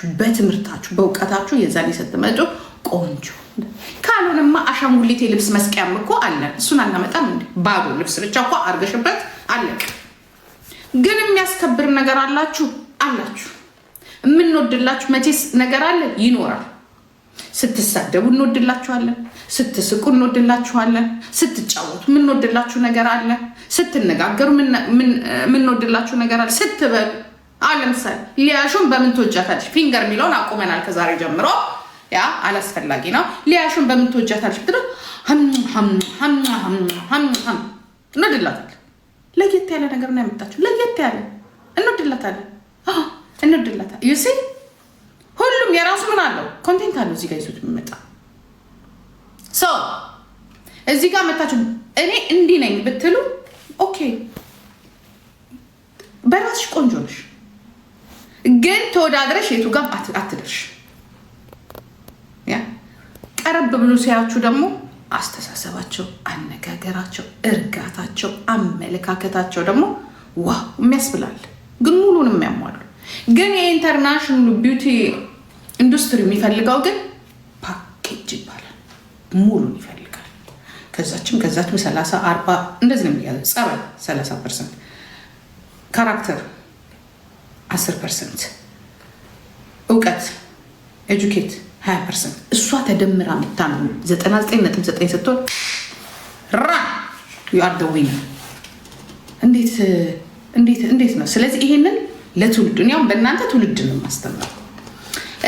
ባደጋችሁ በትምህርታችሁ በእውቀታችሁ የዛኔ ስትመጡ ቆንጆ። ካልሆነማ አሻንጉሊቴ ልብስ መስቀያም እኮ አለን። እሱን አናመጣም እንዴ? ባዶ ልብስ ብቻ እኮ አርገሽበት አለቅ። ግን የሚያስከብር ነገር አላችሁ። የምንወድላችሁ መቼስ ነገር አለ ይኖራል። ስትሳደቡ እንወድላችኋለን፣ ስትስቁ እንወድላችኋለን፣ ስትጫወቱ የምንወድላችሁ ነገር አለ፣ ስትነጋገሩ የምንወድላችሁ ነገር አለ፣ ስትበሉ። አሁን ለምሳሌ ሊያሹን በምን ትወጃታለች? ፊንገር የሚለውን አቁመናል ከዛሬ ጀምሮ። ያ አላስፈላጊ ነው። ሊያሹን በምን ትወጃታለች ብትሉ እንወድላታለን። ለየት ያለ ነገር ነው ያመጣችሁ። ለየት ያለ እንወድላታለን። ዩሲ ሁሉም የራሱ ምን አለው ኮንቴንት አለው። እዚህ ጋር ይዞት የሚመጣ ሰው እዚህ ጋር መታችሁ እኔ እንዲህ ነኝ ብትሉ ኦኬ፣ በራስሽ ቆንጆ ነሽ፣ ግን ተወዳድረሽ የቱ ጋር አትደርሽ። ቀረብ ብሎ ሲያችሁ ደግሞ አስተሳሰባቸው፣ አነጋገራቸው፣ እርጋታቸው፣ አመለካከታቸው ደግሞ ዋው የሚያስብላል። ግን ሙሉን የሚያሟሉ ግን የኢንተርናሽናል ቢዩቲ ኢንዱስትሪ የሚፈልገው ግን ፓኬጅ ይባላል። ሙሉን ይፈልጋል። ከዛችም 30-40 እንደዚህ ነው የሚያዘው። ጸባይ 30%፣ ካራክተር 10%፣ እውቀት ኤጁኬት 20%። እሷ ተደምራ መታ ነው 99.9 ስትሆን ራ ዩአርደዊና እንዴት ነው? ስለዚህ ይሄንን ለትውልድ እኛም በእናንተ ትውልድ ነው ማስተማር።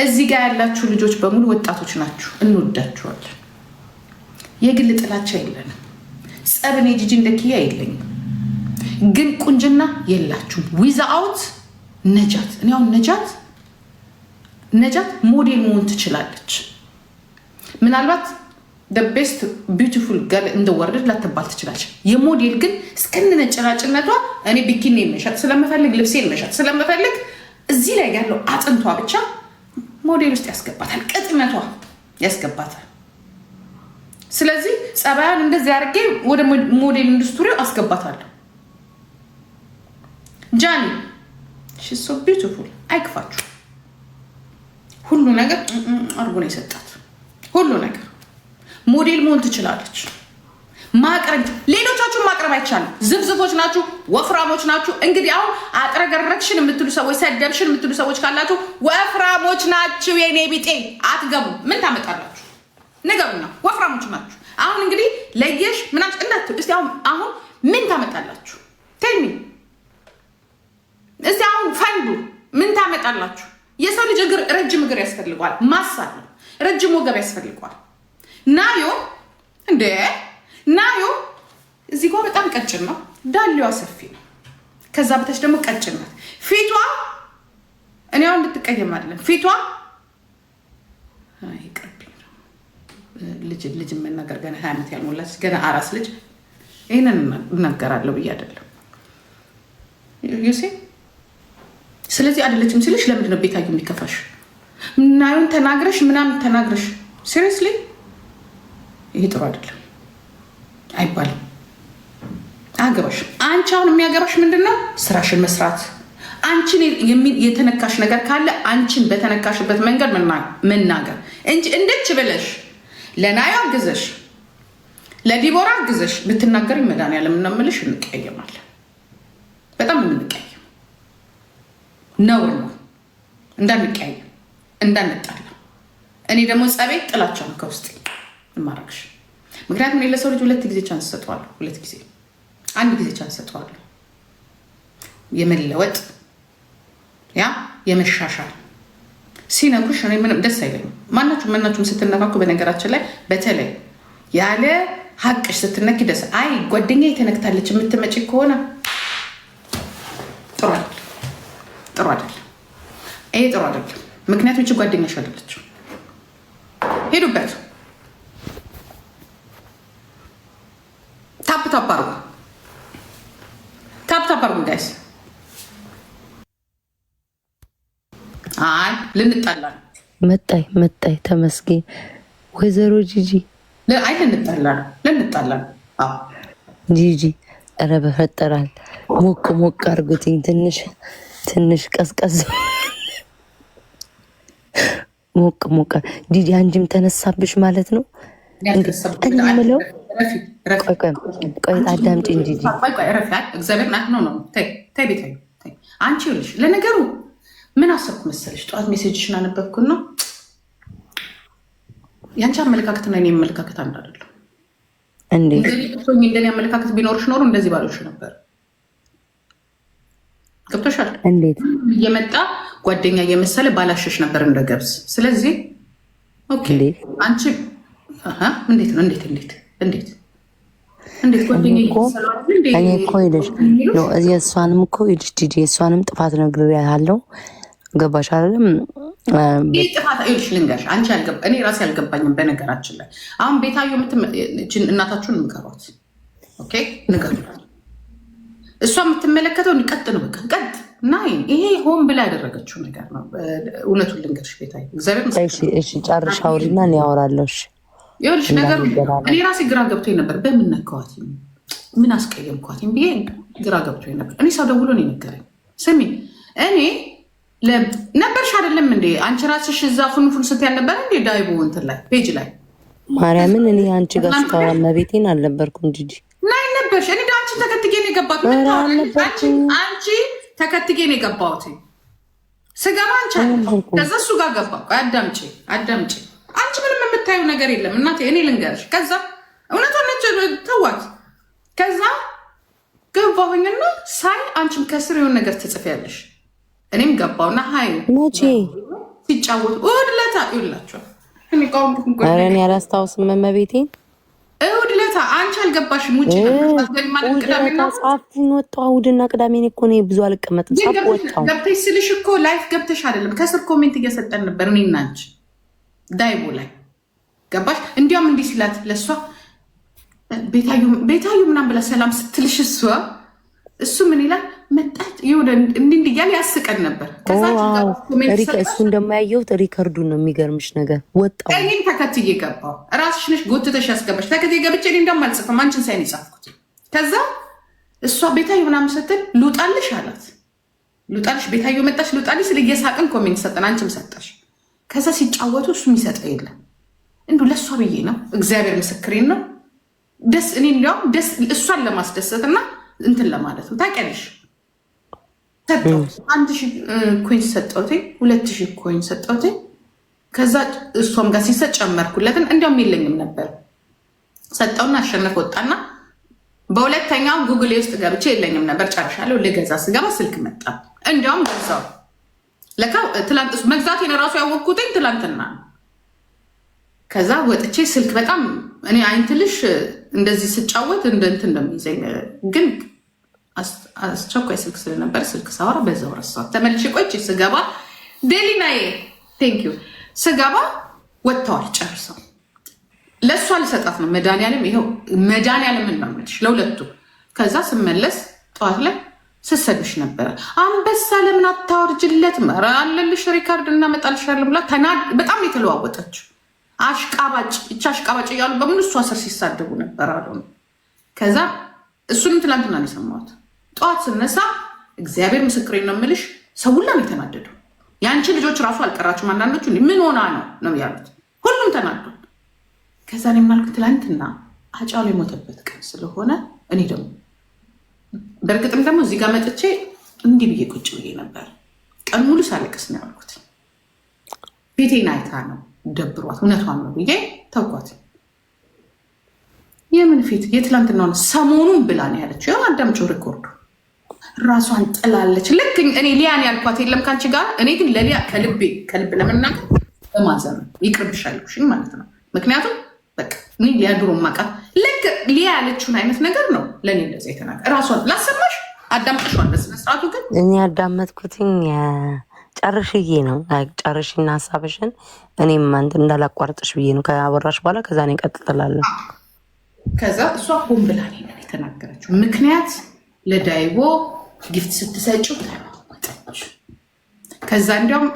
እዚህ ጋር ያላችሁ ልጆች በሙሉ ወጣቶች ናችሁ፣ እንወዳችኋለን። የግል ጥላቻ የለንም። ጸብኔ ጂጂ እንደኪያ የለኝም። ግን ቁንጅና የላችሁም። ዊዛውት ነጃት እኔ አሁን ነጃት ሞዴል መሆን ትችላለች። ምናልባት ቤስት ቢዩቲፉል ገርል ኢን ዘ ወርልድ ላትባል ትችላለች። የሞዴል ግን እስከነጭራጭነቷ እኔ ቢኪኒ መሸጥ ስለምፈልግ ልብሴን መሸጥ ስለምፈልግ እዚህ ላይ ያለው አጥንቷ ብቻ ሞዴል ውስጥ ያስገባታል፣ ቅጥነቷ ያስገባታል። ስለዚህ ጸባያን እንደዚህ አድርጌ ወደ ሞዴል ኢንዱስትሪው አስገባታለሁ። ጃኒ ሺ ሶ ቢዩቲፉል አይክፋችሁ። ሁሉ ነገር አርጎ ነው የሰጣት። ሁሉ ነገር ሞዴል መሆን ትችላለች። ማቅረብ ሌሎቻችሁን ማቅረብ አይቻልም። ዝብዝቦች ናችሁ፣ ወፍራሞች ናችሁ። እንግዲህ አሁን አጥረገረግሽን የምትሉ ሰዎች፣ ሰደብሽን የምትሉ ሰዎች ካላችሁ ወፍራሞች ናችሁ። የኔ ቢጤ አትገቡ። ምን ታመጣላችሁ? ነገሩና ወፍራሞች ናችሁ። አሁን እንግዲህ ለየሽ ምናምን እንዳትሉ። እስቲ አሁን ምን ታመጣላችሁ? ቴልሚ እስቲ አሁን ፈንዱ ምን ታመጣላችሁ? የሰው ልጅ ረጅም እግር ያስፈልገዋል። ማሳል ረጅም ወገብ ያስፈልገዋል። ናዮ እዚህ ጋር በጣም ቀጭን ነው። ዳሌዋ ሰፊ ነው። ከዛ በታች ደግሞ ቀጭን ናት። ፊቷ እኔ አሁን እንድትቀየም አይደለም። ፊቷ ይቅርብኝ ነው። ልጅ መናገር ገና 20 ዓመት ያልሞላች ገና አራስ ልጅ ይሄንን እናገራለሁ ብዬ አይደለም ዩሲ። ስለዚህ አይደለችም ሲልሽ ለምንድን ነው ቤታዩ የሚከፋሽ? ናዩን ተናግረሽ ምናምን ተናግረሽ ሲሪየስሊ ይሄ ጥሩ አይደለም አይባልም። አገባሽ አንቺ አሁን የሚያገባሽ ምንድነው? ስራሽን መስራት። አንቺን የተነካሽ ነገር ካለ አንቺን በተነካሽበት መንገድ መናገር እንጂ እንደች ብለሽ ለናዩ አግዘሽ ለዲቦራ አግዘሽ ብትናገር መድኃኒዓለም ነው የምልሽ። እንቀየማለን። በጣም የምንቀየም ነውር ነው። እንዳንቀየም እንዳንጣላ። እኔ ደግሞ ጸቤ ጥላቻ ነው ከውስጥ ማረግሽ። ምክንያቱም እኔ ለሰው ልጅ 2 ጊዜ ቻንስ ሰጠዋለሁ። 2 ጊዜ 1 ጊዜ ቻንስ ሰጠዋለሁ። የመለወጥ የመሻሻል ሲነኩሽ እኔ ምንም ደስ አይለኝም። ማናችሁም ስትነካኩ በነገራችን ላይ በተለይ ያለ ሀቅሽ ስትነኪ ደስ አይ ጓደኛ የተነክታለች የምትመጪ ከሆነ ጥሩ አይደለም። ይሄ ጥሩ አይደለም። ምክንያቱም እቺ ጓደኛሽ አይደለች። ሄዱበት። ታፕ አርጉ ጋይስ። አይ ልንጣላ መጣይ ተመስገን ወይዘሮ ጂጂ። አይ ልንጣላ ጂጂ። ኧረ በፈጠራል ሞቅ አርጉትኝ። ትንሽ ቀዝቀዝ ሞቅ ዲዲ አንጅም ተነሳብሽ ማለት ነው። እንምለው ቆይ አዳምጪኝ ዲዲ። እግዚአብሔር ናት ነው ተይ ቤት አንቺ ይኸውልሽ፣ ለነገሩ ምን አሰብኩ መሰለሽ? ጠዋት ሜሴጅሽን አነበብኩና ያንቺ አመለካከትና የኔ አመለካከት አንድ አይደለም። እንደኔ አመለካከት ቢኖርሽ ኖሮ እንደዚህ ባሎሽ ነበር። ገብቶሻል? እንዴት እየመጣ ጓደኛ እየመሰለ ባላሸሽ ነበር እንደ ገብስ። ስለዚህ ኦኬ አንቺ እንዴት ነው እንዴት ጓደኛ እየመሰለ እኔ እኮ ይልሽ ነው የእሷንም እኮ ይልሽ ዲዲ የእሷንም ጥፋት ነግሬያለሁ። ገባሽ አይደለም? ይህ ጥፋት ይልሽ ልንገርሽ፣ አንቺ እኔ ራሴ አልገባኝም። በነገራችን ላይ አሁን ቤታዮ እናታችሁን ምከሯት። ኦኬ ንገሯት። እሷ የምትመለከተው ቀጥ ነው፣ በቃ ቀጥ እና ይሄ ሆን ብላ ያደረገችው ነገር ነው። እውነቱን ልንገርሽ ቤታዮ፣ እግዚአብሔር እሺ ጨርሻ አውሪና እኔ አወራለሁ። እሺ ይኸውልሽ ነገሩ እኔ ራሴ ግራ ገብቶኝ ነበር። በምን ነካኋት፣ ምን አስቀየምኳት ብዬ ግራ ገብቶኝ ነበር። እኔ ሰው ደውሎ ነው የነገረኝ። ስሚ እኔ ነበርሽ አይደለም እንዴ አንቺ ራስሽ እዛ ፉንፉን ስትይ አልነበረ እንዴ ዳይቦ እንትን ላይ ፔጅ ላይ ማርያምን እኔ አንቺ ጋር ስታወራ መቤቴን አልነበርኩም ዲዲ ናይ ነበርሽ። እኔ አንቺን ተከትጌ ነው የገባሁት። አንቺ ተከትጌ ነው የገባሁት። ስገባ አንቺ ከዛ እሱ ጋር ገባ። አዳምጪ አንቺ ምንም የምታየው ነገር የለም እናቴ። እኔ ልንገርሽ ከዛ እውነቷን ነች ተዋት። ከዛ ገባሁኝና ሳይ አንቺም ከስር የሆነ ነገር ትጽፊያለሽ። እኔም ገባውና ሀይ መቼ ሲጫወቱ እሑድ ዕለት ይውላቸዋል። እኔ አላስታውስም መቤቴን። እሑድ ዕለት አንቺ አልገባሽም። ውጭ ጻፉን ወጣሁ። እሑድና ቅዳሜ እኮ እኔ ብዙ አልቀመጥም። ጻፍ ወጣሁ። ገብተሽ ስልሽ እኮ ላይፍ ገብተሽ አይደለም ከስር ኮሜንት እየሰጠን ነበር እኔና አንቺ ዳይቦ ላይ ገባሽ። እንዲያውም እንዲህ ሲላት ለእሷ ቤታዩ ምናምን ብላ ሰላም ስትልሽ እሱ ምን ይላል መጣች እንዲህ እያለ ያስቀን ነበር። እሱ እንደማያየሁት ሪከርዱን ነው የሚገርምሽ ነገር ወጣሁ። እኔም ተከትዬ ገባሁ። ራስሽ ነሽ ጎትተሽ ያስገባሽ። ተከትዬ ገብቼ እኔ እንደውም አልጽፍም አንቺን ሳይን የጻፍኩት። ከዛ እሷ ቤታዩ ምናምን ስትል ልውጣልሽ አላት። ልውጣልሽ ቤታዩ መጣች ልውጣልሽ ስለ እየሳቅን ኮሜንት ሰጠን። አንቺም ሰጠሽ። ከዛ ሲጫወቱ እሱ የሚሰጠው የለም። እንዲሁ ለእሷ ብዬ ነው እግዚአብሔር ምስክሬን ነው። ደስ እኔ እንዲያውም ደስ እሷን ለማስደሰት እና እንትን ለማለት ነው ታውቂያለሽ። ሰጠሁት 1000 ኮይን ሰጠሁት፣ 2000 ኮይን ሰጠሁት። ከዛ እሷም ጋር ሲሰጥ ጨመርኩለትን። እንዲያውም የለኝም ነበር ሰጠውና አሸነፍ ወጣና በሁለተኛው ጉግል ውስጥ ገብቼ የለኝም ነበር ጨርሻለሁ። ልገዛ ስገባ ስልክ መጣ። እንዲያውም ገዛው ለካ ትላንት መግዛቴን እራሱ ያወቅኩትኝ ትላንትና። ከዛ ወጥቼ ስልክ በጣም እኔ አይንትልሽ እንደዚህ ስጫወት እንትን እንደሚይዘኝ ግን አስቸኳይ ስልክ ስለነበር ስልክ ሳወራ በዛው ረሳሁት። ተመልሼ ቆይቼ ስገባ ዴሊናዬ ቴንኪዩ ስገባ ወጥተዋል ጨርሰው። ለእሷ ልሰጣት ነው መድኃኒዓለም ይኸው መድኃኒዓለምን ነው የምልሽ ለሁለቱ። ከዛ ስመለስ ጠዋት ላይ ስሰድብሽ ነበረ አንበሳ ለምን አታወርጅለት መራ አለልሽ ሪካርድ እናመጣልሻለን ብላ በጣም የተለዋወጠችው አሽቃባጭ እቻ አሽቃባጭ እያሉ በሙሉ እሷ ስር ሲሳደቡ ነበር አሉ። ከዛ እሱንም ትላንትና ነው የሰማሁት። ጠዋት ስነሳ እግዚአብሔር ምስክሬን ነው የምልሽ ሰው ሁላ ነው የተናደደው። የአንቺ ልጆች ራሱ አልቀራችሁም። አንዳንዶቹ ምን ሆና ነው ያሉት። ሁሉም ተናዷል። ከዛ እኔ የማልኩት ትላንትና አጫሉ የሞተበት ቀን ስለሆነ እኔ ደግሞ በእርግጥም ደግሞ እዚህ ጋር መጥቼ እንዲህ ብዬ ቁጭ ብዬ ነበር። ቀን ሙሉ ሳለቅስ ነው ያልኩት። ቤቴን አይታ ነው ደብሯት እውነቷን ነው ብዬ ተውኳት። የምን ፊት የትላንትናውን ሰሞኑን ብላ ነው ያለችው። ያው አዳምጪው ሪኮርዱ ራሷን ጥላለች። ልክ እኔ ሊያን ያልኳት የለም ከአንቺ ጋር። እኔ ግን ለሊያ ከልብ ለመናገር በማዘን ይቅርብሻል ማለት ነው። ምክንያቱም በቃ እኔ ሊያ ድሮ ማቃት ልክ ሊያ ያለችውን አይነት ነገር ነው ለእኔ እንደዛ የተናገር። ራሷን ላሰማሽ አዳምጥሿን በስነስርዓቱ ግን እኔ ያዳመጥኩትኝ ጨርሽዬ ነው ጨርሽና ሀሳብሽን እኔም አንተ እንዳላቋርጥሽ ብዬ ነው ከአወራሽ በኋላ ከዛ እኔ ቀጥላለሁ። ከዛ እሷ ሆን ብላ ነው የተናገረችው። ምክንያት ለዳይቦ ጊፍት ስትሰጪው ተናወጠች። ከዛ እንዲያውም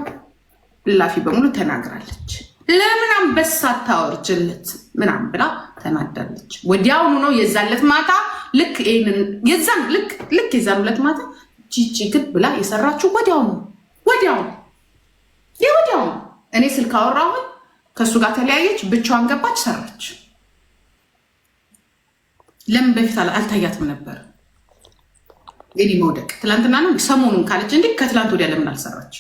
ላፊ በሙሉ ተናግራለች። ለምን አንበሳ ታወርጅለት ምናምን ብላ ተናዳለች። ወዲያውኑ ነው የዛለት ማታ ልክ የዛን ሁለት ማታ ጂጂ ግድ ብላ የሰራችው ወዲያውኑ እኔ ስልክ አወራሁኝ፣ ከእሱ ጋር ተለያየች፣ ብቻዋን ገባች፣ ሰራች። ለምን በፊት አልታያትም ነበር? የኔ መውደቅ ትላንትና ነው ሰሞኑን ካለች እንዴ ከትላንት ወዲያ ለምን አልሰራች?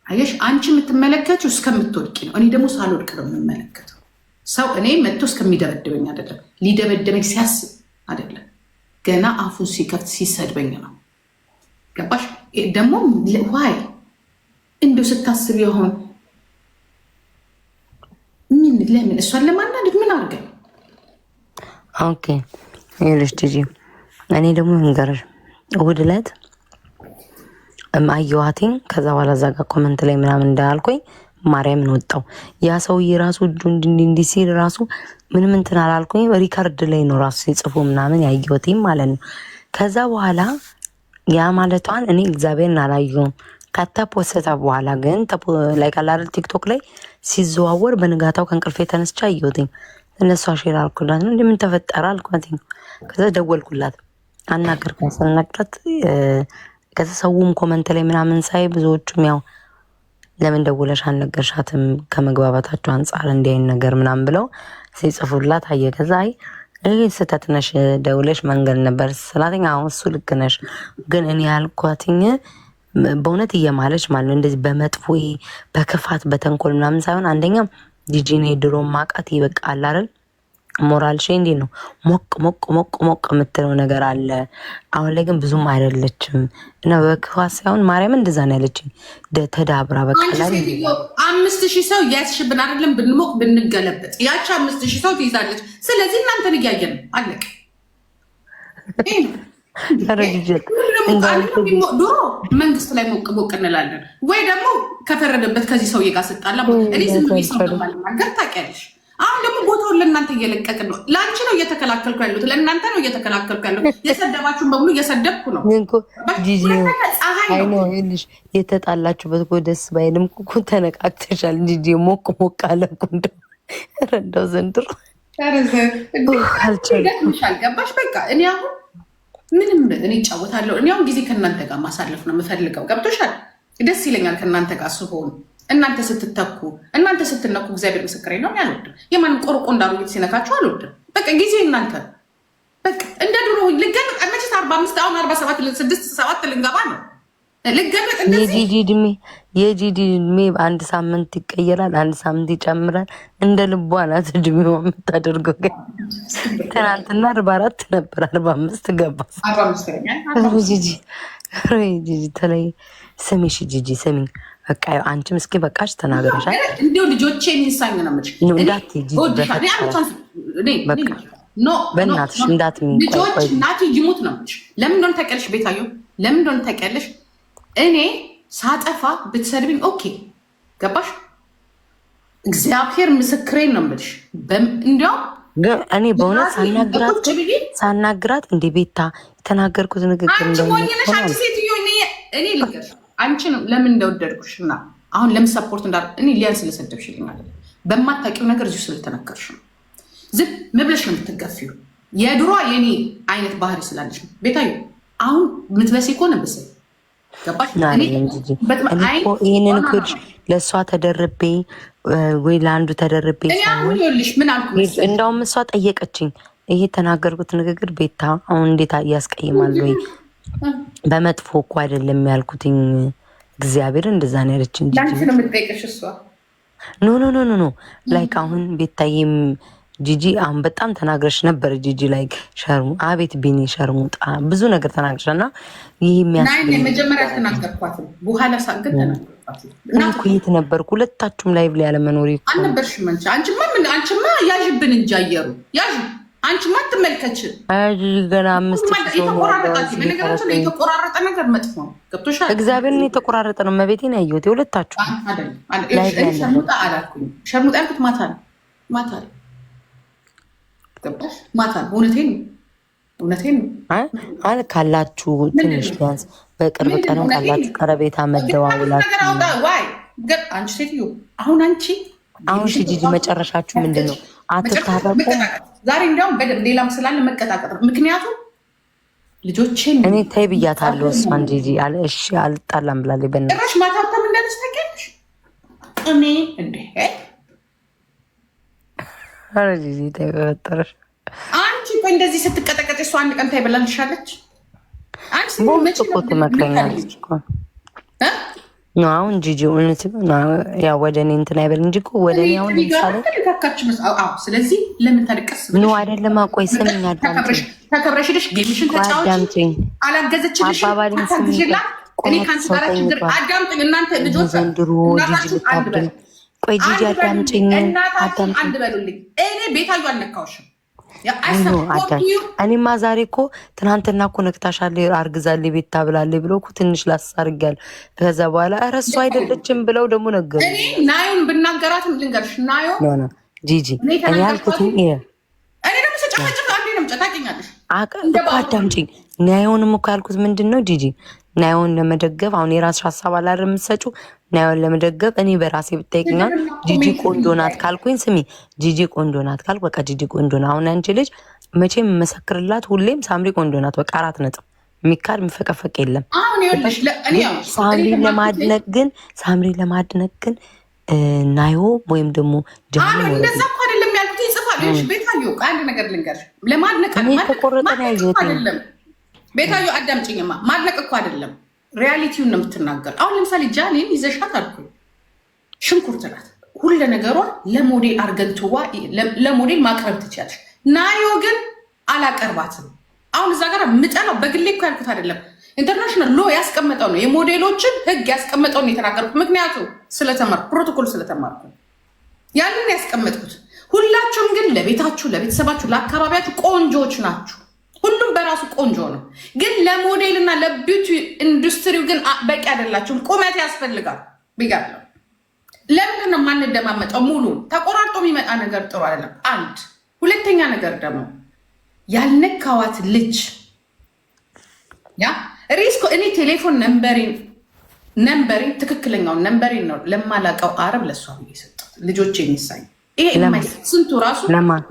አየሽ፣ አንቺ የምትመለከችው እስከምትወድቂ ነው። እኔ ደግሞ ሳልወድቅ ነው የምመለከተው። ሰው እኔ መጥቶ እስከሚደበድበኝ አይደለም፣ ሊደበድበኝ ሲያስብ አይደለም፣ ገና አፉን ሲከፍት ሲሰድበኝ ነው። ገባሽ? ደግሞ ዋይ እንደው ስታስብ የሆን ምን ለምን እሷን ለማናደድ ምን አድርገን? ኦኬ ይኸውልሽ ቲጂ፣ እኔ ደግሞ ንገርሽ እሑድ ዕለት አየኋትኝ። ከዛ በኋላ እዛ ጋር ኮመንት ላይ ምናምን እንዳልኩኝ ማርያምን ወጣው። ያ ሰውዬ ራሱ እጁ እንዲህ ሲል ራሱ ምንም እንትን አላልኩኝ። ሪካርድ ላይ ነው ራሱ ሲጽፉ ምናምን ያየሁትኝ ማለት ነው። ከዛ በኋላ ያ ማለቷን እኔ እግዚአብሔርን አላየሁም። ከተፖሰተ በኋላ ግን ላይ ቃላል ቲክቶክ ላይ ሲዘዋወር በንጋታው ከእንቅልፌ ተነስቼ አየሁትኝ። እነሷ ሼር አልኩላት ነው እንደምን ተፈጠረ አልኳትኝ። ከዛ ደወልኩላት አናገርኳት። ስነግራት ከዛ ሰውም ኮመንት ላይ ምናምን ሳይ ብዙዎቹም ያው ለምን ደውለሽ አልነገርሻትም ከመግባባታቸው አንጻር እንዲህ አይነት ነገር ምናምን ብለው ሲጽፉላት አየ። ከዛ አይ ስህተት ነሽ ደውለሽ መንገድ ነበር ስላተኛ አሁን እሱ ልክ ነሽ፣ ግን እኔ ያልኳትኝ በእውነት እየማለች ማለት ነው እንደዚህ በመጥፎ በክፋት በተንኮል ምናምን ሳይሆን አንደኛ ጂጂኔ ድሮ ማቃት ይበቃል አይደል ሞራል ሼ እንዴ ነው ሞቅ ሞቅ ሞቅ ሞቅ የምትለው ነገር አለ። አሁን ላይ ግን ብዙም አይደለችም እና በክፋት ሳይሆን ማርያም እንደዛ ነው ያለችኝ። ተዳብራ በቃ ላይ 5000 ሰው ያስሽብን አይደለም ብንሞቅ ብንገለበጥ ያቺ 5000 ሰው ትይዛለች። ስለዚህ እናንተን እያየን አለቅ ድሮ መንግስት ላይ ሞቅ ሞቅ እንላለን ወይ ደግሞ ከፈረደበት ከዚህ ሰውዬ ጋር ስጣላ እኔ ዝም ብዬ ሰው ለማናገር ታውቂያለሽ። አሁን ደግሞ ቦታውን ለእናንተ እየለቀቅን ነው። ለአንቺ ነው እየተከላከልኩ ያሉት፣ ለእናንተ ነው እየተከላከልኩ ያሉት። የሰደባችሁን በሙሉ እየሰደብኩ ነው። ጂጂሽ የተጣላችሁበት እኮ ደስ ባይልም እኮ ተነቃቅተሻል። ጂጂ ሞቅ ሞቅ አለ እኮ እንደው ዘንድሮ ይገጥምሻል። ገባሽ? በቃ እኔ አሁን ምንም እኔ እጫወታለሁ። እኔ አሁን ጊዜ ከእናንተ ጋር ማሳለፍ ነው የምፈልገው። ገብቶሻል? ደስ ይለኛል ከእናንተ ጋር ስሆን እናንተ ስትተኩ እናንተ ስትነኩ እግዚአብሔር ምስክሬ ነው። አልወድም የማንም ቆርቆ እንዳሉ ሲነካችሁ አልወድም። በቃ ጊዜ እናንተ በቃ እንደ ድሮ ልገለጥ መቼስ 45 አሁን 47 6 7 ልንገባ ነው ልገለጥ። የጂዲ እድሜ አንድ ሳምንት ይቀየራል፣ አንድ ሳምንት ይጨምራል። እንደ ልቧ ናት እድሜዋ የምታደርገው። ግን ትናንትና 44 ነበር 45 ገባ። ጂጂ ተለይ ስሚሽ ጂጂ ስሚ በቃ አንቺም እስኪ በቃሽ ተናገረሻል። እንዲሁ ልጆቼ የሚሳኝ ነው ምች በእናትሽ ልጆች እናት ይሙት ነው ምች። ለምን እንደሆነ ታውቂያለሽ? ቤታዮ ለምን እንደሆነ ታውቂያለሽ? እኔ ሳጠፋ ብትሰድብኝ ኦኬ ገባሽ? እግዚአብሔር ምስክሬን ነው የምልሽ። እንዲያውም እኔ በእውነት ሳናግራት እንደ ቤታ የተናገርኩት ንግግር እንደሆነ ሴትዮ እኔ ልንገርሽ አንቺንም ለምን እንደወደድኩሽ እና አሁን ለምን ሰፖርት እኔ ሊያን ስለሰደብሽልኝ ማለት በማታውቂው ነገር እዚሁ ስለተነከርሽ ነው። ዝም መብለሽ ነው የምትገፊው። የድሮ የኔ አይነት ባህሪ ስላለሽ ነው። ቤታዩ አሁን ምትበሲ እኮ ነብስ ገባሽ? ይህንን ክድ ለእሷ ተደርቤ ወይ ለአንዱ ተደርቤ ምን አልኩ? እንደውም እሷ ጠየቀችኝ። ይሄ የተናገርኩት ንግግር ቤታ አሁን እንዴት ያስቀይማል ወይ በመጥፎ እኮ አይደለም ያልኩትኝ። እግዚአብሔር እንደዛ ነው ያለችኝ። ኖ ላይክ አሁን ቤታዬም ጂጂ አሁን በጣም ተናግረሽ ነበር። ጂጂ ላይክ ሸርሙ አቤት ቢኒ ሸርሙጣ ብዙ ነገር ተናግረሽ እና ይህ መጀመሪያ ተናገርኳትም በኋላ ሳገድ ተናገርኳት። የት ነበርኩ? ሁለታችሁም ላይቭ ላይ ያለመኖሪ አልነበርሽም። አንቺማ ያዥብን እንጂ አየሩ ያዥ አንቺማ አትመልከች። ገና 5 የተቆራረጠ ነገር መጥፎ ነው። ገብቶሻል? እግዚአብሔርን የተቆራረጠ ነው። መቤቴን ያየሁት የሁለታችሁ ሸርሙጣ አላልኩኝ። ሸርሙጣ ያልኩት ማታ ነው። ማታ ነው። ገባሽ? ማታ ነው። እውነቴን ነው። አለ ካላችሁ ትንሽ ቢያንስ በቅርብ ቀንም ካላችሁ ቀረቤታ መደዋውላችሁ። አንቺ ሴትዮ አሁን ጂጂ መጨረሻችሁ ምንድን ነው? አትታረቁም? ዛሬ እንዲያውም በደምብ ሌላም ስላለ መቀጣቀጥ ነው። ምክንያቱም ልጆቼን እኔ ተይ ብያታለሁ። እሷን ጂጂ አለ እሺ አልጣላም ብላለች። በእናትሽ ማታታም እንዳለች ታውቂያለሽ። አቅሜ እንዴ አረ ጂጂ ተበጠረሽ አንቺ ቆይ እንደዚህ ስትቀጠቀጥ እሷ አንድ ቀን ታይበላልሻለች። አንቺ መቼ እኮ ትመክረኛለች እኮ ነው አሁን ጂጂ እውነት ያው ወደ እኔ እንትን አይበል እንጂ እኮ ወደ እኔ አሁን ለምሳሌ ስለዚህ ለምን ታለቀስ ነው አይደለም። ቆይ ስሚኝ አዳምጪኝ፣ ተከብረሽ ሄደሽ ጌምሽን ተጫወቺ። አላገዘችልሽ አታግዢላት። እኔ ካንቺ ጋር ችግር አዳምጪኝ። እናንተ ልጆች ዘንድሮ ጂጂ ልታብድ። ቆይ ጂጂ አዳምጪኝ፣ አዳምጪኝ አንድ በሉልኝ። እኔ ቤታዩ አልነካውሽም። እኔማ ዛሬ እኮ ትናንትና እኮ ነክታሻለች አርግዛለች ቤት ታብላለች ብሎ እኮ ትንሽ ላሳርጋል። ከዛ በኋላ ኧረ እሷ አይደለችም ብለው ደግሞ ነገሩ። እኔ ናዮን ብናገራትም ልንገርሽ ናዮ ጂጂ እኔ ያልኩት እኔ ደግሞ ስጨፈጭፍ አንዴ ነው ታውቂኛለሽ እኮ አዳምጪኝ። ናዮንም እኮ ያልኩት ምንድን ነው ጂጂ ናዮን ለመደገፍ አሁን የራስሽ ሀሳብ አላረ የምትሰጪው ናዮን ለመደገፍ እኔ በራሴ ብታይቅኛ ጂጂ ቆንጆ ናት ካልኩኝ ስሚ ጂጂ ቆንጆ ናት ካልኩ በቃ ጂጂ ቆንጆ ናት። አሁን አንቺ ልጅ መቼም የምመሰክርላት ሁሌም ሳምሪ ቆንጆ ናት። በቃ 4 ነጥብ የሚካድ የሚፈቀፈቅ የለም። ሳምሪ ለማድነቅ ግን ናዮ ወይም ደግሞ እንደዛ እኮ አይደለም ያልኩት ይጽፋል ቤታዮ አንድ ነገር ልንገርሽ ለማድነቅ ተቆረጠ ያየሁት ቤታዮ አዳምጪኝማ ማድነቅ እኮ አይደለም ሪያሊቲውን ነው የምትናገር። አሁን ለምሳሌ ጃኒን ይዘሻት አልኩ ሽንኩርት ናት ሁሉ ነገሯ ለሞዴል አርገንትዋ ለሞዴል ማቅረብ ትችላለሽ። ናዮ ግን አላቀርባትም። አሁን እዛ ጋር ምጠላው በግሌ እኮ ያልኩት አይደለም ኢንተርናሽናል ሎ ያስቀመጠው ነው የሞዴሎችን ህግ ያስቀመጠው ነው የተናገርኩት። ምክንያቱም ስለተማርኩ ፕሮቶኮል ስለተማርኩ ያንን ያስቀመጥኩት። ሁላችሁም ግን ለቤታችሁ ለቤተሰባችሁ ለአካባቢያችሁ ቆንጆች ናችሁ። ሁሉም በራሱ ቆንጆ ነው። ግን ለሞዴል እና ለቢዩቲ ኢንዱስትሪው ግን በቂ አይደላችሁም። ቁመት ያስፈልጋል ብያለሁ። ለምንድን ነው የማንደማመጠው? ሙሉ ተቆራርጦ የሚመጣ ነገር ጥሩ አይደለም። አንድ ሁለተኛ ነገር ደግሞ ያልነካዋት ልጅ ያ ሪስኮ እኔ ቴሌፎን ነምበሬን ትክክለኛውን ነምበሬን ነው ለማላቀው አረብ ለሷ ብዬ ሰጠሁት። ልጆች የሚሳኝ ይሄ ስንቱ ራሱ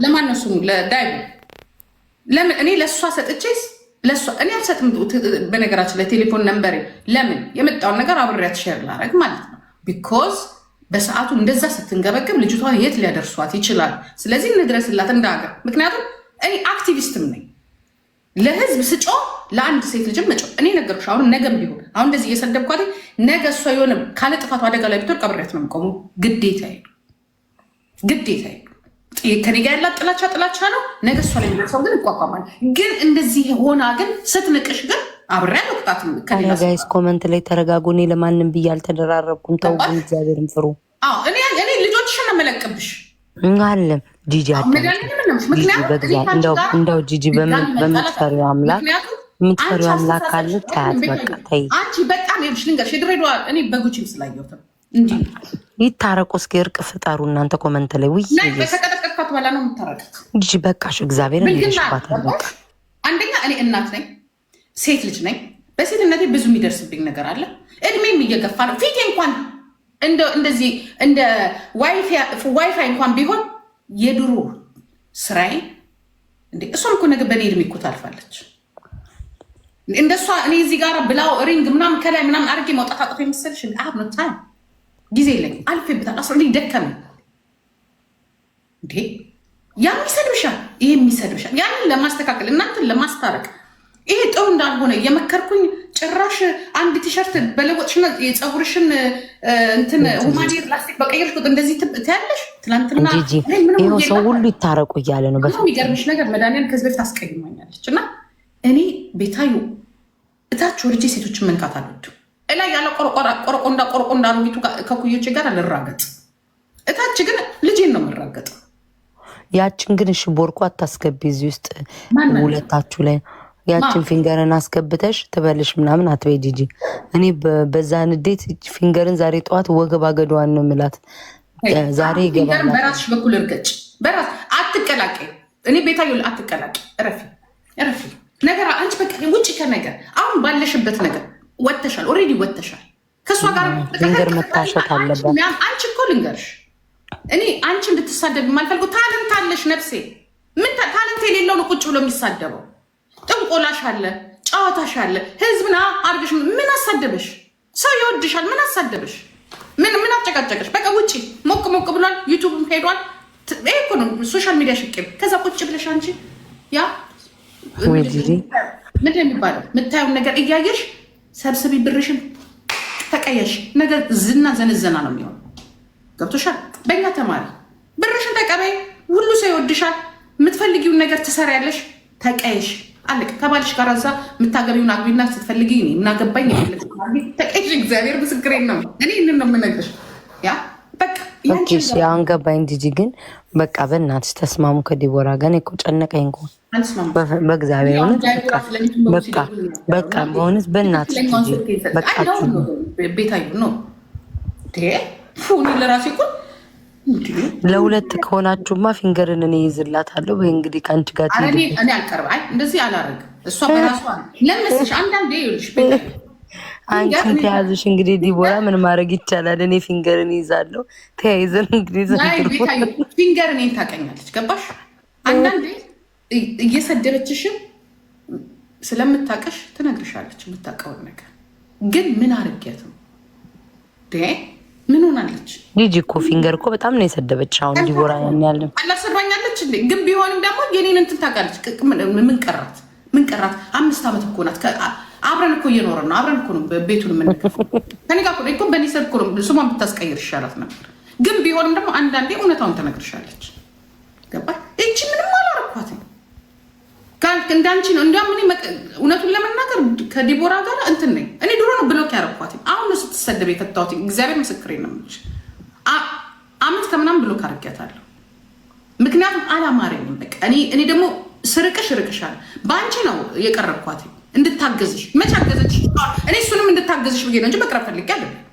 ለማን ነው ስሙ ለዳይቡ ለምን እኔ ለእሷ ሰጥቼስ ለእሷ እኔ አልሰጥም። በነገራችን ለቴሌፎን ነምበሬ ለምን የመጣውን ነገር አብሬያት ሼር ላረግ ማለት ነው። ቢኮዝ በሰዓቱ እንደዛ ስትንገበገብ ልጅቷን የት ሊያደርሷት ይችላል። ስለዚህ እንድረስላት እንደ ሀገር። ምክንያቱም እኔ አክቲቪስትም ነኝ። ለህዝብ ስጮ ለአንድ ሴት ልጅም መጮ እኔ ነገርኩሽ። አሁን ነገም ቢሆን አሁን እንደዚህ እየሰደብኳት ነገ እሷ የሆነ ካለ ጥፋቱ አደጋ ላይ ብትወድቅ አብሬያት ነው የምቆመው። ግዴታዬ ከኔ ጋር ያላት ጥላቻ ነው። ነገ እሷ ላይ የሚደርሰው ግን ይቋቋማል። ግን እንደዚህ ሆና ግን ስትንቅሽ ግን አብሬያ ለቁጣት ጋይስ ኮመንት ላይ ተረጋጉ። እኔ ለማንም ብዬ አልተደራረብኩም። ተው ግን እግዚአብሔርን ፍሩ። እኔ ልጆችሽን መለቅብሽ አለም ጂጂ እንደው ጂጂ በምትፈሪው አምላክ ካለ ታያት በቃ ተይ። አንቺ በጣም ይብሽ ልንገርሽ የድሬዳዋ እኔ በጉቺም ስላየሁት እንዲህ ይታረቁ እስኪ እርቅ ፍጠሩ እናንተ ኮመንት ላይ ውይ ከተቀጠቀጥኳት በኋላ ነው የምታረቁት። ጂጂ በቃሽ እግዚአብሔርን ይሽባት። አንደኛ እኔ እናት ነኝ፣ ሴት ልጅ ነኝ። በሴትነቴ ብዙ የሚደርስብኝ ነገር አለ። እድሜም እየገፋ ነው። ፊቴ እንኳን እንደዚህ እንደ ዋይፋይ እንኳን ቢሆን የድሮ ስራዬ እንዴ እሷም እኮ ነገ በእኔ እድሜ እኮ ታልፋለች። እንደሷ እኔ እዚህ ጋር ብላው ሪንግ ምናምን ከላይ ምናምን አድርጌ መውጣት አቅቶ የምትሰልሽ አብ ነው ታይም ጊዜ የለኝም። አልፌበታል። ደከመኝ እንዴ ያም ይሰድብሻል፣ ይሄ የሚሰድብሻል። ያንን ለማስተካከል እናንተን ለማስታረቅ ይሄ ጥሩ እንዳልሆነ የመከርኩኝ ጭራሽ አንድ ቲሸርት በለወጥሽና የፀጉርሽን እንትን ሁማዴር ላስቲክ በቀየርሽ ቁጥር እንደዚህ ትያለሽ። ትናንትና ይኸው ሰው ሁሉ ይታረቁ እያለ ነው። የሚገርምሽ ነገር መድኃኒዓለም ከዚህ በፊት አስቀይማኛለች እና እኔ ቤታዩ እታች ወርጄ ሴቶችን መንካት አልወድም። እላይ ያለ ቆረቆንዳ ሮጊቱ ከኩዮቼ ጋር አልራገጥ። እታች ግን ልጄን ነው የምራገጥ። ያችን ግን እሺ ቦርኮ አታስገቢ እዚህ ውስጥ ሁለታችሁ ላይ ያችን ፊንገርን አስገብተሽ ትበልሽ ምናምን አትበይ ጂጂ። እኔ በዛ ንዴት ፊንገርን ዛሬ ጠዋት ወገብ አገዷን ነው የምላት። ዛሬ ይገባል። በራስሽ በኩል እርገጭ። በራስ አትቀላቀይ። እኔ ቤታዩ አትቀላቀይ። እረፊ ነገር አንቺ በቃ ውጭ ከነገር አሁን ባለሽበት ነገር ወተሻል። ኦልሬዲ ወተሻል። ከእሷ ጋር ፊንገር መታሸት አለበት። አንቺ እኮ ልንገርሽ እኔ አንቺ እንድትሳደብ የማልፈልገው ታለንት አለሽ ነፍሴ። ምን ታለንት የሌለው ነው ቁጭ ብሎ የሚሳደበው? ጥንቆላሽ አለ፣ ጨዋታሽ አለ። ህዝብና አርግሽ ምን አሳደበሽ? ሰው ይወድሻል። ምን አሳደበሽ? ምን አጨቃጨቀሽ? በቃ ውጪ ሞቅ ሞቅ ብሏል። ዩቱብም ሄዷል። ይሄ እኮ ነው ሶሻል ሚዲያ ሽቅብ። ከዛ ቁጭ ብለሽ አንቺ ያ ምንድን የሚባለው የምታየውን ነገር እያየሽ ሰብስቢ ብርሽን ተቀየሽ። ነገር ዝና ዘነዘና ነው የሚሆነው። ገብቶሻል? በእኛ ተማሪ ብርሽን ተቀበይ። ሁሉ ሰው ይወድሻል። የምትፈልጊውን ነገር ትሰሪያለሽ። ተቀየሽ። አለቅ ከባልሽ ጋር እዛ የምታገቢውን አግቢና ስትፈልጊ እናገባኝ ተቀየሽ። እግዚአብሔር ምስክሬን ነው። እኔ ይህንን ነው የምነግርሽ። ያ በቃ አሁን ገባኝ። ጂጂ ግን በቃ በእናትሽ ተስማሙ ከዲቦራ ጋር። እኔ እኮ ጨነቀኝ እኮ በእግዚአብሔር በቃ በእውነት በእናትሽ በቃችሁ። ቤታዩ ነው ፉኒ ለራሴ እኮ ለሁለት ከሆናችሁማ ፊንገርን እኔ ይዝላታለሁ። ወይ እንግዲህ ከአንቺ ጋር እኔ አልቀርብ። አይ እንደዚህ አላረግም። እሷ በራሷ ለምስሽ አንዳንዴ ይኸውልሽ አንቺን ተያዝሽ እንግዲህ ዲቦራ ምን ማድረግ ይቻላል? እኔ ፊንገርን ይዛለሁ። ተያይዘን እንግዲህ ፊንገር እኔን ታውቀኛለች። ገባሽ? አንዳንዴ እየሰደበችሽም ስለምታውቅሽ ትነግርሻለች የምታውቀውን ነገር። ግን ምን አርጊያት ነው ምን ሆናለች? ጂጂ እኮ ፊንገር እኮ በጣም ነው የሰደበች። አሁን ዲቦራ ያለን አላሰድባኛለች እንዴ? ግን ቢሆንም ደግሞ የኔን እንትን ታውቃለች። ምን ቀራት? 5 ዓመት እኮ ናት። አብረን እኮ እየኖረን ነው። አብረን እኮ ነው ቤቱን የምንከፍለው። ከኔ ጋር እኮ በእኔ ሰብ እኮ ነው። ስሟን ብታስቀይር ይሻላት ነበር። ግን ቢሆንም ደግሞ አንዳንዴ እውነታውን ትነግርሻለች። ገባሽ? እቺ ምንም አላረኳትም እንዳንቺ ነው። እንዲያውም እኔ እውነቱን ለመናገር ከዲቦራ ጋር እንትን ነኝ። እኔ ድሮ ነው ብሎክ ያረኳትኝ። አሁን ነው ስትሰደብ የፈታሁት። እግዚአብሔር ምስክሬ ነው የምልሽ። አመት ከምናምን ብሎክ አድርጊያታለሁ። ምክንያቱም አላማረኝም። በቃ እኔ ደግሞ ስርቅሽ እርቅሻለሁ። በአንቺ ነው የቀረብኳትኝ እንድታገዝሽ። መች አገዘችሽ? እኔ እሱንም እንድታገዝሽ ብዬ ነው እንጂ መቅረብ ፈልጌ አይደለም።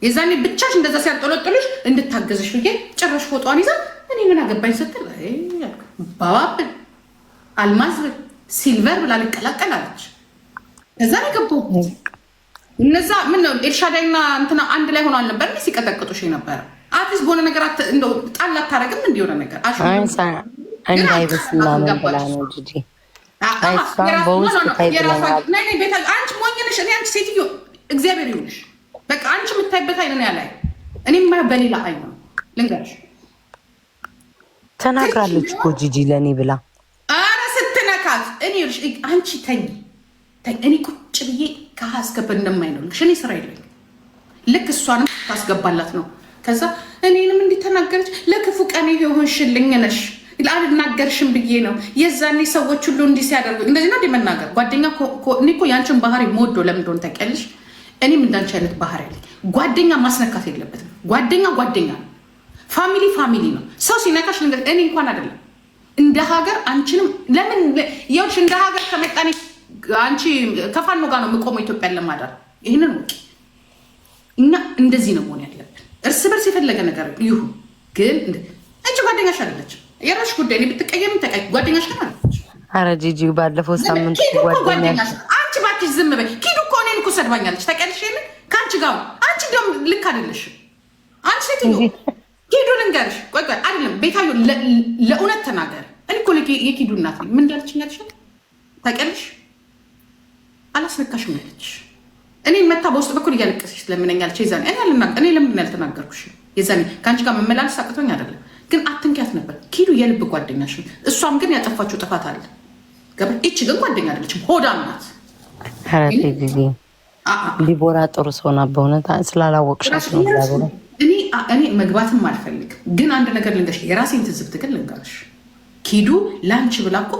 የዛኔ ብቻሽ እንደዛ ሲያንጠለጥሉሽ እንድታገዝሽ ብዬ ጭራሽ ፎጧን ይዛ እኔ ምን አገባኝ ስትል ባባብል አልማዝ ሲልቨር ብላ ልቀላቀል አለች። እዛ ነው የገባሁት። እነዛ ምን ነው ኤልሻዳይና እንትና አንድ ላይ ሆኖ አልነበር ሲቀጠቅጡሽ የነበረ? አትሊስት በሆነ ነገር እንደው ጣል አታረግም? እንዲሆነ ነገር እንዳይበስላምን ብላ ነው ጂጂ። አንቺ ሞኝ ነሽ። እኔ አንቺ ሴትዮ እግዚአብሔር ይሁንሽ። በቃ አንቺ የምታይበት አይነ ያላይ እኔ የማየው በሌላ አይነ ነው። ልንገርሽ ተናግራለች እኮ ጂጂ ለእኔ ብላ እኔ አንቺ ተኝ እኔ ቁጭ ብዬ ከአስገባ እንደማይ ነው ልሽ እኔ ስራ የለኝም። ልክ እሷንም ታስገባላት ነው። ከዛ እኔንም እንዲተናገረች ለክፉ ቀን የሆንሽልኝ ነሽ አልናገርሽም ብዬ ነው የዛኔ ሰዎች ሁሉ እንዲህ ሲያደርጉ እንደዚህ ነው መናገር። ጓደኛ እኔ እኮ ያንቺን ባህሪ ሞዶ ለምን እንደሆነ ታውቂያለሽ። እኔም እንዳንቺ አይነት ባህሪ አለኝ። ጓደኛ ማስነካት የለበትም። ጓደኛ ነው። ፋሚሊ ነው። ሰው ሲነካሽ እኔ እንኳን አይደለም እንደ ሀገር አንቺንም ለምን ይኸውልሽ፣ እንደ ሀገር ከመጣኔ አንቺ ከፋኖ ጋር ነው የምቆመው ኢትዮጵያን ለማዳር። ይህንን ወቂ። እኛ እንደዚህ ነው መሆን ያለብን። እርስ በርስ የፈለገ ነገር ይሁን፣ ግን አንቺ ጓደኛሽ አይደለችም። የራስሽ ጉዳይ። እኔ ብትቀየም ተቀይ ጓደኛሽ ነው አለች። ኧረ ጂጂ ባለፈው ሳምንት ጓደኛሽ አንቺ ባክሽ ዝም በይ። ኪዱ እኮ እኔን እኮ ሰድባኛለች። ታውቂያለሽ? ይሄንን ከአንቺ ጋር አንቺ እንደውም ልክ አይደለሽም። አንቺ ሴትዮ ኪዱ ልንገርሽ፣ ቆይ አይደለም ቤታዮ ለእውነት ተናገር። እኔ እኮ የኪዱ እናት ነኝ። ምን እንዳለችኝ ያልሻል ታውቂያለሽ? አላስነካሽም ያለችሽ። እኔ መታ በውስጥ በኩል እያለቀሰች ትለምነኛለች። የዛኔ እኔ ለምንድን ያልተናገርኩሽ? የዛኔ ከአንቺ ጋር መመላለስ አቅቶኝ አይደለም፣ ግን አትንኪያት ነበር። ኪዱ የልብ ጓደኛሽ፣ እሷም ግን ያጠፋችው ጥፋት አለ። ገባ? ይቺ ግን ጓደኛ አይደለችም፣ ሆዳም ናት። ጊዜ ዲቦራ ጥሩ ሰው ናት። በእውነት ስላላወቅሻት ነው። እኔ መግባትም አልፈልግም፣ ግን አንድ ነገር ልንገርሽ፣ የራሴን ትዝብት ግን ልንገርሽ። ኪዱ ላንቺ ብላ እኮ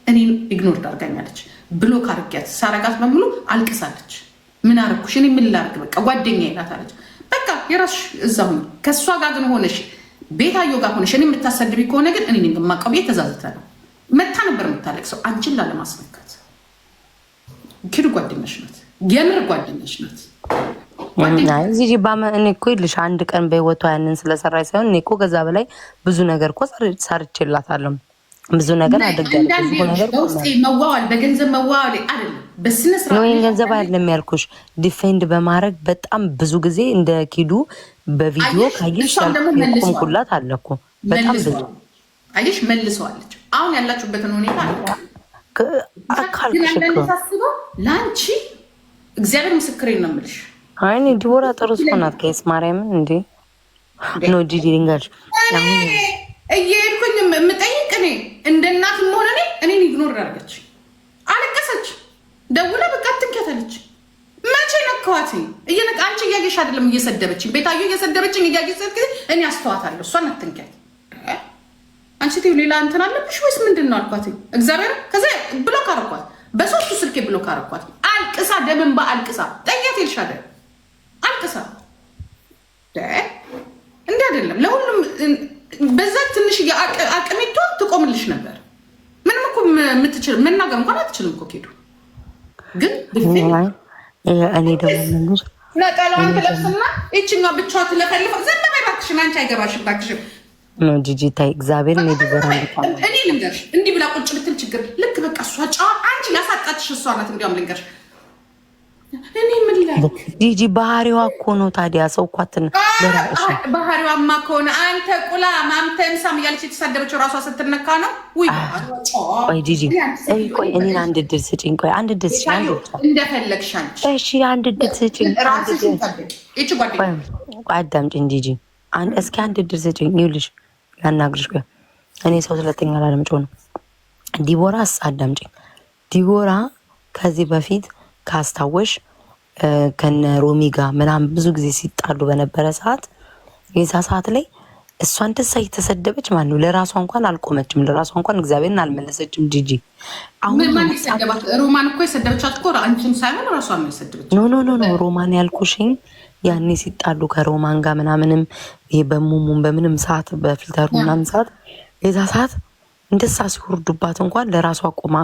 እኔን ኢግኖር ዳርጋኛለች። ብሎክ አድርጊያት ሳረጋት በሙሉ አልቅሳለች። ምን አረኩሽ? እኔ ምን ላድርግ? በቃ ጓደኛዬ ናት አለች። በቃ የራስሽ እዛ ሁኚ። ከእሷ ጋር ግን ሆነሽ ቤታዮ ጋር ሆነሽ እኔ የምታሰድቢ ከሆነ ግን እኔ የማውቀው ተዛዝተ ነው። መታ ነበር የምታለቅሰው አንቺን ላለማስነካት። ኪዱ ጓደኛሽ ናት፣ የምር ጓደኛሽ ናት። እዚህ እኔ እኮ ይልሽ አንድ ቀን በህይወቷ ያንን ስለሰራች ሳይሆን እኔ እኮ ከዛ በላይ ብዙ ነገር እኮ ሰርቼላታለሁ። ብዙ ነገር አድርጋለሁ። መዋዋል በገንዘብ መዋዋል አይደለም፣ በስነ ስርዓት ነው። ገንዘብ አይደለም ያልኩሽ፣ ዲፌንድ በማድረግ በጣም ብዙ ጊዜ እንደ ኪዱ በቪዲዮ ካየሽ ያልኩላት አለ እኮ በጣም ብዙ አየሽ፣ መልሰዋለች። አሁን ያላችሁበትን ሁኔታ አካልኩሽ እኮ ለአንቺ እግዚአብሔር ምስክሬን ነው የምልሽ። አይ ዲቦራ ጥሩ ሰው ናት። ጋይስ ማርያምን እንዴ ኖ ጂጂ ልንገርሽ አሁን እየሄድኩኝ የምጠይቅ እኔ እንደ እናትም ሆነ እኔን ኢግኖር አደረገች። አለቀሰች። ደውላ በቃ አትንኪያታለች። መቼ ነካዋት? አንቺ እያየሽ አይደለም እየሰደበችኝ፣ ቤታዩ እየሰደበችኝ እያየሽ እኔ አስተዋታለሁ። እሷን አትንኪያት። አንቺ ቴው ሌላ እንትን አለብሽ ወይስ ምንድን ነው አልኳት። እግዚአብሔር ከዛ ብሎክ አረኳት። በሶስቱ ስልኬ ብሎክ አረኳት። አልቅሳ ደምንባ አልቅሳ ጠያት ይልሻለ አልቅሳ እንዲህ አይደለም ለሁሉም በዛ ትንሽ አቅሜቷ ትቆምልሽ ነበር። ምንም እኮ የምትችል መናገር እንኳን አትችልም እኮ ኬዱ ግን እኔ ደግሞ ነጠላዋን ትለብስና ይችኛ ብቻዋ ትለፈልፈ ዘነበ ባክሽን አንቺ አይገባሽም ባክሽን ነው ጂጂ ታይ እግዚአብሔር ነው ዲቦራ እኔ ልንገርሽ እንዲህ ብላ ቁጭ ብትል ችግር ልክ በቃ እሷ ጫዋ አንቺ ያሳጣችሽ እሷ ናት። እንዲያውም ልንገርሽ እኔ ምን ላይ ጂጂ ባህሪዋ እኮ ነው ታዲያ ሰው እኮ ባህሪዋማ ከሆነ አንተ ቁላ ማምተን ሳም እያለች የተሳደበችው ራሷ ስትነካ ነው። ቆይ ጂጂ ቆይ እኔን አንድ ድል ስጭኝ። ቆይ አንድ ድል ስጭኝ እንደፈለግሽ አንቺ እሺ አንድ ድል ስጭኝ። አዳምጪኝ ጂጂ እስኪ አንድ ድል ስጭኝ። ይኸውልሽ ያናግርሽ ቆይ እኔ ሰው ስለተኛ ላለምጮ ነው። ዲቦራስ አዳምጪኝ። ዲቦራ ከዚህ በፊት ካስታወሽ ከነ ሮሚ ጋር ምናምን ብዙ ጊዜ ሲጣሉ በነበረ ሰዓት የዛ ሰዓት ላይ እሷ እንደዛ እየተሰደበች ማለት ነው። ለራሷ እንኳን አልቆመችም፣ ለራሷ እንኳን እግዚአብሔርን አልመለሰችም። ጂጂ አሁን ማን ይሰደባት? ሮማን እኮ የሰደበቻት እኮ አንቺን ሳይሆን ራሷ ነው የሰደበቻት። ኖ ሮማን ያልኩሽኝ ያኔ ሲጣሉ ከሮማን ጋር ምናምንም ይሄ በሙሙም በምንም ሰዓት በፊልተሩ ምናምን ሰዓት የዛ ሰዓት እንደሳ ሲወርዱባት እንኳን ለራሷ ቆማ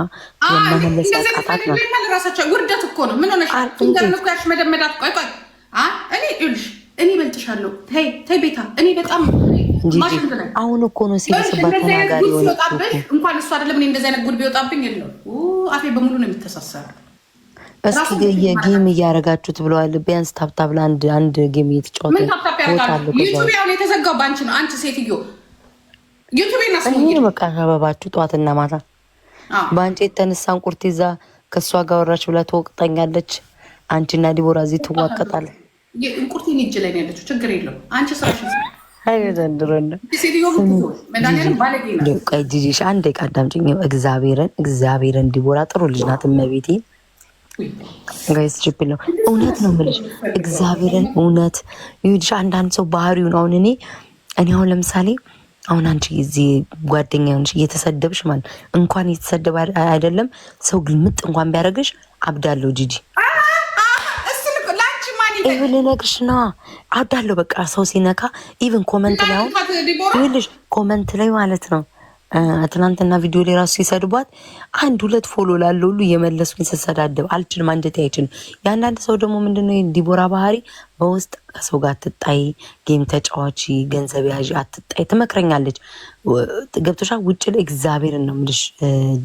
የመመለስ አቃታት ነው። ለራሳቸው ውርደት እኮ ነው። ምን ሆነሽ እንደነኩ ያሽ መደመዳት ቆይ እኔ ይልሽ እኔ በልጥሻለሁ። ተይ ቤታ እኔ በጣም አሁን እኮ ነው ሲልስባት ተናጋሪ ሆነ እንኳን እሱ አይደለም እኔ እንደዚህ አይነት ጉድ ቢወጣብኝ የለው አፌ በሙሉ ነው የሚተሳሰረው። እስኪ የጌም እያረጋችሁት ብለዋል። ቢያንስ ታብታብ አንድ ጌም እየተጫወተ ምን ታብታብ ያደርጋሉ? ዩቲዩብ ያው የተዘጋው ባንቺ ነው አንቺ ሴትዮ ዩቲዩብ እኔ በቃ አበባችሁ ጠዋትና ማታ በአንቺ የተነሳን ቁርት ይዛ ከእሷ ጋር ወራች ብላ ትወቅጠኛለች። አንቺና ዲቦራ እዚህ ትዋቀጣል። ቁርቴን እጅ ላይ ነው ያለችው። ችግር የለውም አንቺ ስራሽ አይዘንድሮና ጂጂሽ አንድ ደቂቃ አዳምጪኝ። እግዚአብሔርን ዲቦራ ጥሩ ልጅ ናት። እመቤቴ ጋይስ ችፕል ነው እውነት ነው የምልሽ። እግዚአብሔርን እውነት ይኸውልሽ አንዳንድ ሰው ባህሪውን አሁን እኔ አሁን ለምሳሌ አሁን አንቺ እዚህ ጓደኛ ሆንሽ እየተሰደብሽ ማለት እንኳን እየተሰደብ አይደለም ሰው ግልምጥ እንኳን ቢያደርግሽ አብዳለሁ ጂጂ ይኸውልሽ ልነግርሽ ነው አብዳለሁ። በቃ ሰው ሲነካ ኢቭን ኮመንት ላይ አሁን ይኸውልሽ ኮመንት ላይ ማለት ነው ትናንትና ቪዲዮ ላይ ራሱ ሲሰድቧት 1-2 ፎሎ ላለው ሁሉ እየመለስኩኝ ስሰዳደብ አልችልም፣ አንጀቴ አይችልም። የአንዳንድ ሰው ደግሞ ምንድነው ዲቦራ ባህሪ በውስጥ ከሰው ጋር አትጣይ፣ ጌም ተጫዋች፣ ገንዘብ ያዥ አትጣይ ትመክረኛለች። ገብቶሻል? ውጭ ላይ እግዚአብሔርን ነው የምልሽ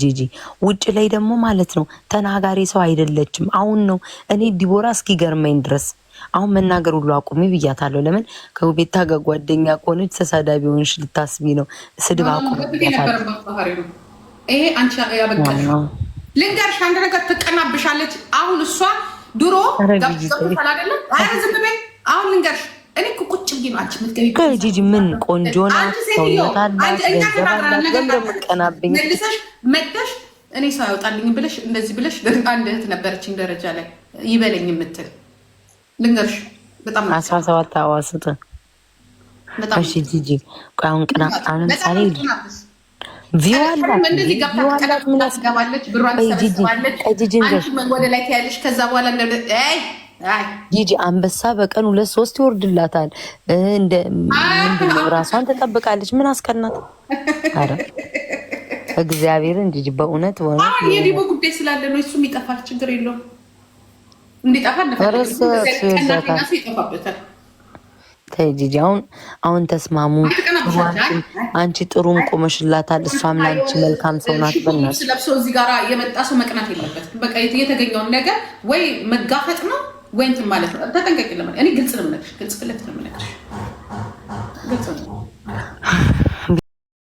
ጂጂ፣ ውጭ ላይ ደግሞ ማለት ነው ተናጋሪ ሰው አይደለችም። አሁን ነው እኔ ዲቦራ እስኪገርመኝ ድረስ አሁን መናገር ሁሉ አቁሚ ብያታለሁ። ለምን ከቤታ ጋር ጓደኛ ከሆነች ተሳዳቢ ሆንሽ ልታስቢ ነው። ስድብ አቁሚ ብያታለሁ። ይሄ አንቺ ያበቃሽ ልንገርሽ አንድ ነገር ትቀናብሻለች። አሁን እሷ ድሮ ገብቶሻል አይደለም? ዝም በይ አሁን ልንገርሽ እኔ እኮ ቁጭ ብዬ ነው አንቺ የምትገቢ ጂጂ ምን ቆንጆ ናት፣ ሰውነት አላት፣ ገንዘብ አላት። ለምንቀናብኝ መልሰሽ መጥተሽ እኔ ሰው ያወጣልኝ ብለሽ እንደዚህ ብለሽ አንድ እህት ነበረችኝ ደረጃ ላይ ይበለኝ የምትል ልንገርሽ በጣም 17 አዋስተ እሺ ጂጂ አሁን ቅና አሁን ሳሪ ቪው አላት እንደዚህ ገብታ ምን አስገባለች ብሯን ተሰበስባለች። አንቺ ወደ ላይ ታያለሽ። ከዛ በኋላ ጂጂ አንበሳ በቀን 2-3 ይወርድላታል። እንደ ምንድነው ራሷን ተጠብቃለች። ምን አስቀናት? አረ እግዚአብሔርን ጂጂ በእውነት ሆነ የዲቦ ጉዳይ ስላለ ነው እሱ የሚጠፋል። ችግር የለውም እንዲጠፋ ተይ ጂጂ አሁን ተስማሙ። አንቺ ጥሩም ቆመሽላታል፣ እሷም ላንቺ መልካም ሰው ናት። በእናትሽ ለብሶ እዚህ ጋር የመጣ ሰው መቅናት የለበትም። በቃ የተገኘውን ነገር ወይ መጋፈጥ ነው ወይ እንትን ማለት ነው። ተጠንቀቂ። ለምን እኔ ግልጽ ነው የምነግርሽ፣ ግልጽ ፍለት ነው የምነግርሽ፣ ግልጽ ነው።